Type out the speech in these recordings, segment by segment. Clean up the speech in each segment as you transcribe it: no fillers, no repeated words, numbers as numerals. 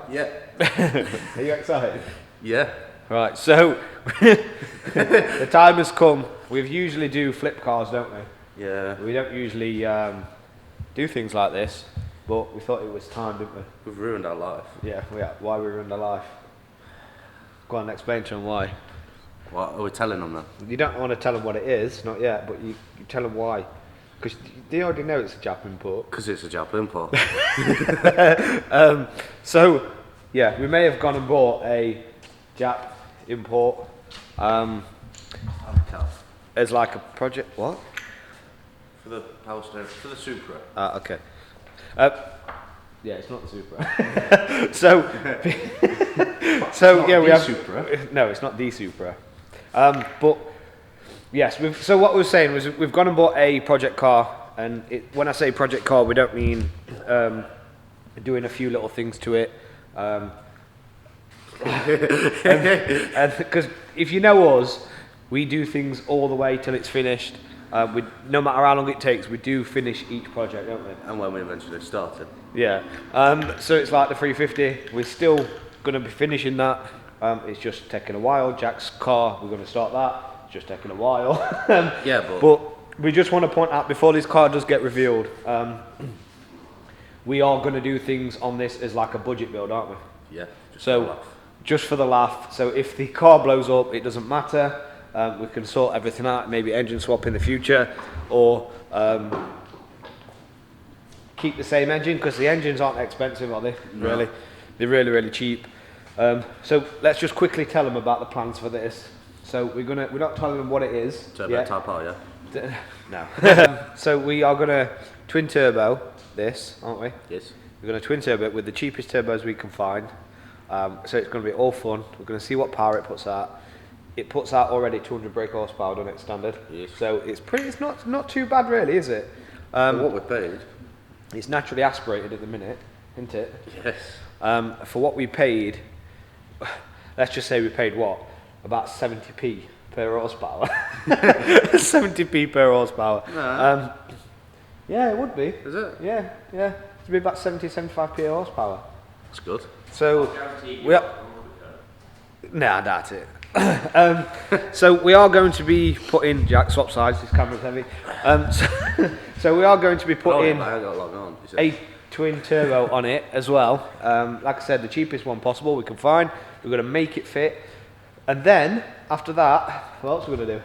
Yeah. Are you excited? Yeah. Right, so the time has come. We usually do flip cars, don't we? Yeah. We don't usually do things like this, but we thought it was time, didn't we? We've ruined our life. Yeah, why we ruined our life. Go on, explain to them why. What are we telling them then? You don't want to tell them what it is, not yet, but you tell them why. Because they already know it's a Jap import. Because it's a Jap import. So, yeah, we may have gone and bought a Jap import as like a project. What? For the power steering, for the Supra. Okay. Yeah, it's not the Supra. so yeah, we have Supra. No, it's not the Supra. But yes, so what we were saying was we've gone and bought a project car, and when I say project car, we don't mean doing a few little things to it. Because if you know us, we do things all the way till it's finished. No matter how long it takes, we do finish each project, don't we? And when we eventually started. Yeah. So it's like the 350. We're still going to be finishing that. It's just taking a while. Jack's car, we're going to start that. It's just taking a while. Yeah, but we just want to point out before this car does get revealed, we are going to do things on this as like a budget build, aren't we? Yeah. Just for the laugh. So if the car blows up, it doesn't matter. We can sort everything out. Maybe engine swap in the future, or keep the same engine, because the engines aren't expensive, are they? No. Really, they're really, really cheap. So let's just quickly tell them about the plans for this. So we're not telling them what it is. Turbo type power, yeah. No. So we are gonna twin turbo this, aren't we? Yes. We're gonna twin turbo it with the cheapest turbos we can find. So it's gonna be all fun. We're gonna see what power it puts out. It puts out already 200 brake horsepower, doesn't it, standard? Yes. So it's not too bad really, is it? For what we paid. It's naturally aspirated at the minute, isn't it? Yes. For what we paid, let's just say we paid what? About 70p per horsepower. 70p per horsepower. No. Yeah, it would be. Is it? Yeah. It'd be about 75p a horsepower. That's good. So I doubt it. So we are going to be putting Jack swap sides. This camera's heavy. So we are going to be putting a twin turbo on it as well. Like I said, the cheapest one possible we can find. We're going to make it fit, and then after that, what else are we going to do?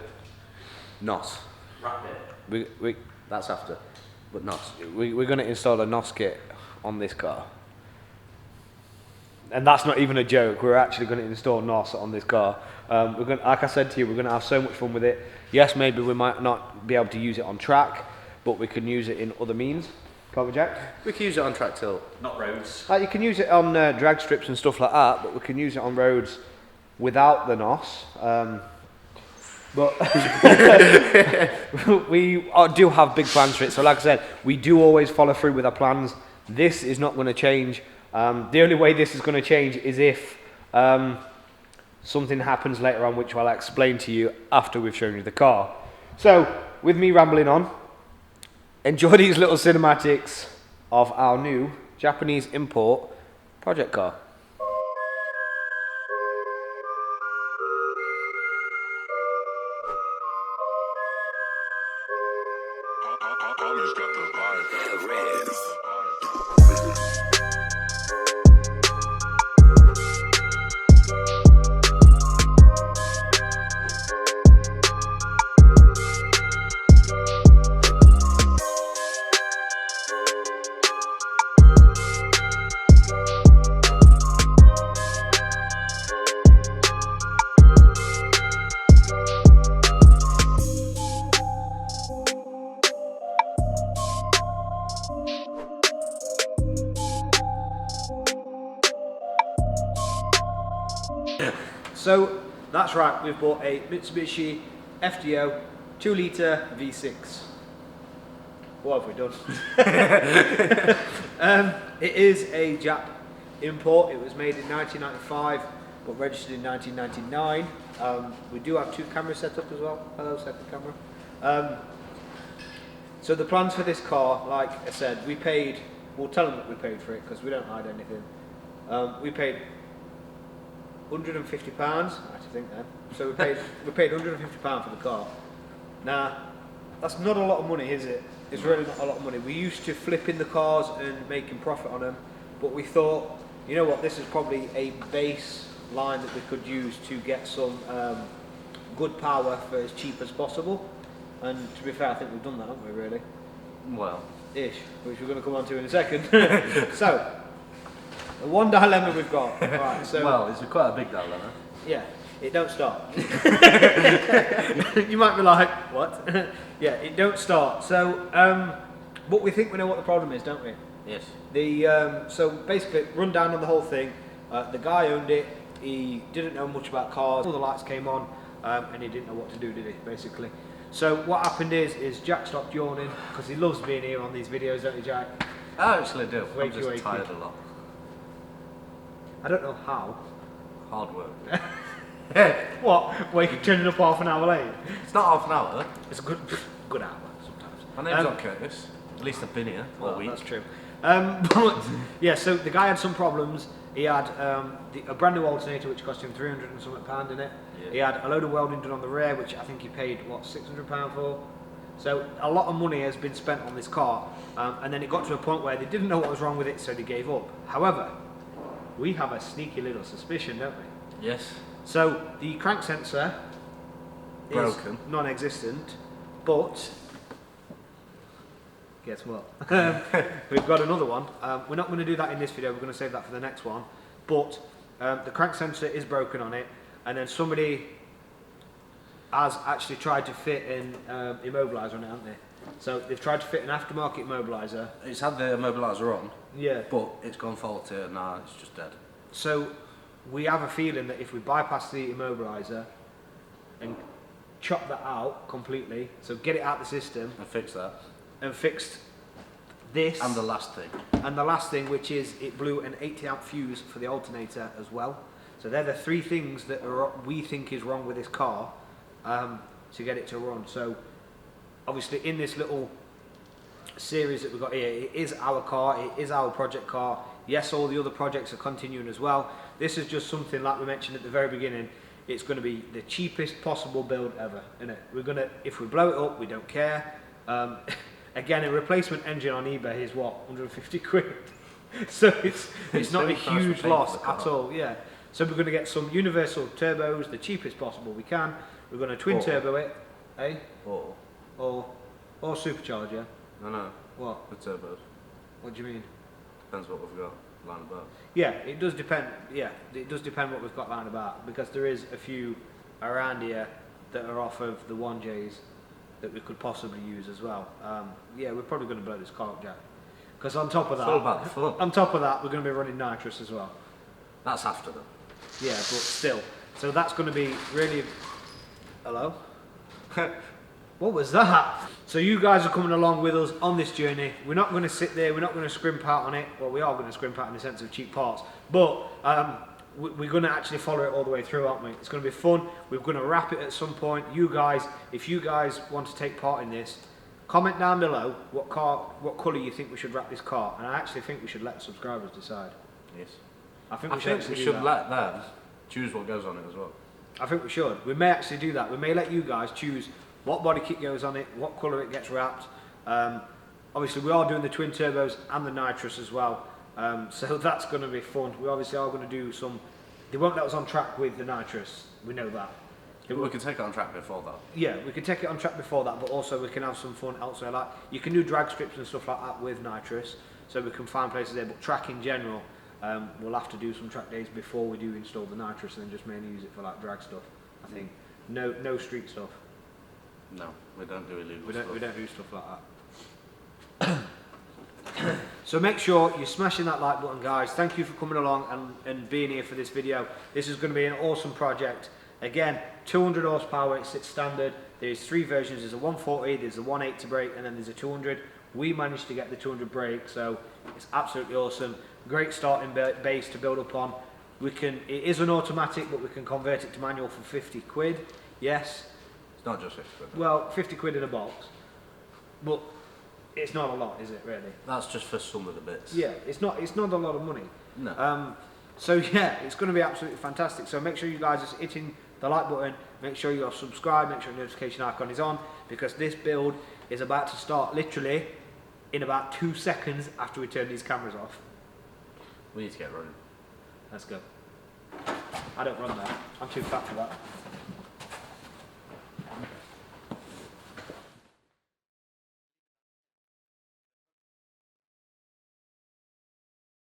NOS. Wrap it. That's after. But NOS. We're going to install a NOS kit on this car. And that's not even a joke. We're actually going to install NOS on this car. Like I said to you, we're going to have so much fun with it. Yes, maybe we might not be able to use it on track, but we can use it in other means. Can't we, Jack? We can use it on track till. Not roads. You can use it on drag strips and stuff like that, but we can use it on roads without the NOS. But we do have big plans for it. So like I said, we do always follow through with our plans. This is not going to change. The only way this is going to change is if something happens later on, which I'll explain to you after we've shown you the car. So, with me rambling on, enjoy these little cinematics of our new Japanese import project car. Homage got the vibe. Darez. So that's right, we've bought a Mitsubishi FDO 2 litre V6. What have we done? It is a Jap import. It was made in 1995 but registered in 1999. We do have 2 cameras set up as well. Hello, second camera. So the plans for this car, like I said, we'll tell them what we paid for it because we don't hide anything. We paid £150, I think then. So we paid £150 for the car. Now, that's not a lot of money, is it? It's really not a lot of money. We used to flipping the cars and making profit on them, but we thought, you know what, this is probably a base line that we could use to get some good power for as cheap as possible. And to be fair, I think we've done that, haven't we, really? Well, Ish, which we're going to come on to in a second. So, the one dilemma we've got. Right, so, well, it's quite a big dilemma. yeah, it don't start. You might be like, what? Yeah, it don't start. So, but we think we know what the problem is, don't we? Yes. So basically, run down on the whole thing. The guy owned it. He didn't know much about cars. All the lights came on, and he didn't know what to do, did he? Basically. So what happened is Jack stopped yawning because he loves being here on these videos, don't you, Jack? I actually do. I'm Wakey, just wakey. tired a lot. I don't know how. Hard work. What? Waking, turning up half an hour late. It's not half an hour. It's a good hour sometimes. My name's not Curtis. At least I've been here all week. That's true. But yeah, so the guy had some problems. He had a brand new alternator which cost him £300 and something pound in it. Yeah. He had a load of welding done on the rear, which I think he paid what £600 for. So a lot of money has been spent on this car, and then it got to a point where they didn't know what was wrong with it, so they gave up. However, we have a sneaky little suspicion, don't we? Yes. So the crank sensor is Broken. non-existent, but guess what? We've got another one. We're not going to do that in this video, we're going to save that for the next one. But the crank sensor is broken on it, and then somebody has actually tried to fit an immobiliser on it, haven't they? So they've tried to fit an aftermarket immobiliser. It's had the immobiliser on, Yeah. but it's gone faulty and now it's just dead. So we have a feeling that if we bypass the immobiliser and chop that out completely, so get it out the system And fix that. and fixed this And the last thing. and the last thing, which is it blew an 80 amp fuse for the alternator as well. So they're the three things that we think is wrong with this car to get it to run. So obviously in this little series that we've got here, it is our car, it is our project car. Yes, all the other projects are continuing as well. This is just something like we mentioned at the very beginning. It's going to be the cheapest possible build ever, isn't it? We're gonna, if we blow it up, we don't care. Again, a replacement engine on eBay is what, 150 quid. So it's not a huge loss at all. Yeah. So we're going to get some universal turbos, the cheapest possible we can. We're going to twin turbo it, eh? Or supercharger. No. What? The turbos. What do you mean? Depends what we've got lined about. Yeah, it does depend. Yeah, it does depend what we've got round about, because there is a few around here that are off of the 1Js that we could possibly use as well. Yeah, we're probably going to blow this car up, Jack. Because on top of that, It's all about the fun. on top of that, we're going to be running nitrous as well. That's after them. Yeah, but still. So that's going to be really. Hello. What was that? So you guys are coming along with us on this journey. We're not going to sit there, we're not going to scrimp out on it. Well, we are going to scrimp out in the sense of cheap parts. But we're going to actually follow it all the way through, aren't we? It's going to be fun. We're going to wrap it at some point. You guys, if you guys want to take part in this, comment down below what colour you think we should wrap this car. And I actually think we should let the subscribers decide. Yes. I think I we should, think actually we do should that. let them choose what goes on it as well. I think we should. We may actually do that. We may let you guys choose what body kit goes on it, what colour it gets wrapped. Obviously, we are doing the twin turbos and the nitrous as well, so that's going to be fun. We obviously are going to do some. They won't let us on track with the nitrous. We know that. We can take it on track before that. Yeah, we can take it on track before that, but also we can have some fun elsewhere. Like you can do drag strips and stuff like that with nitrous, so we can find places there. But track in general, we'll have to do some track days before we do install the nitrous, and then just mainly use it for like drag stuff. I think no street stuff. No, we don't do illegal We stuff. don't do stuff like that. So make sure you're smashing that like button, guys. Thank you for coming along and being here for this video. This is going to be an awesome project. Again, 200 horsepower, it's its standard. There's three versions. There's a 140, there's a 180 brake, and then there's a 200. We managed to get the 200 brake, so it's absolutely awesome. Great starting base to build up on. It is an automatic, but we can convert it to manual for 50 quid. Yes. It's not just 50 quid. Well, 50 quid in a box, but it's not a lot, is it really? That's just for some of the bits. Yeah, it's not a lot of money. No. So yeah, it's going to be absolutely fantastic. So make sure you guys are hitting the like button, make sure you're subscribed, make sure the notification icon is on, because this build is about to start literally in about 2 seconds after we turn these cameras off. We need to get running. Let's go. I don't run that. I'm too fat for that.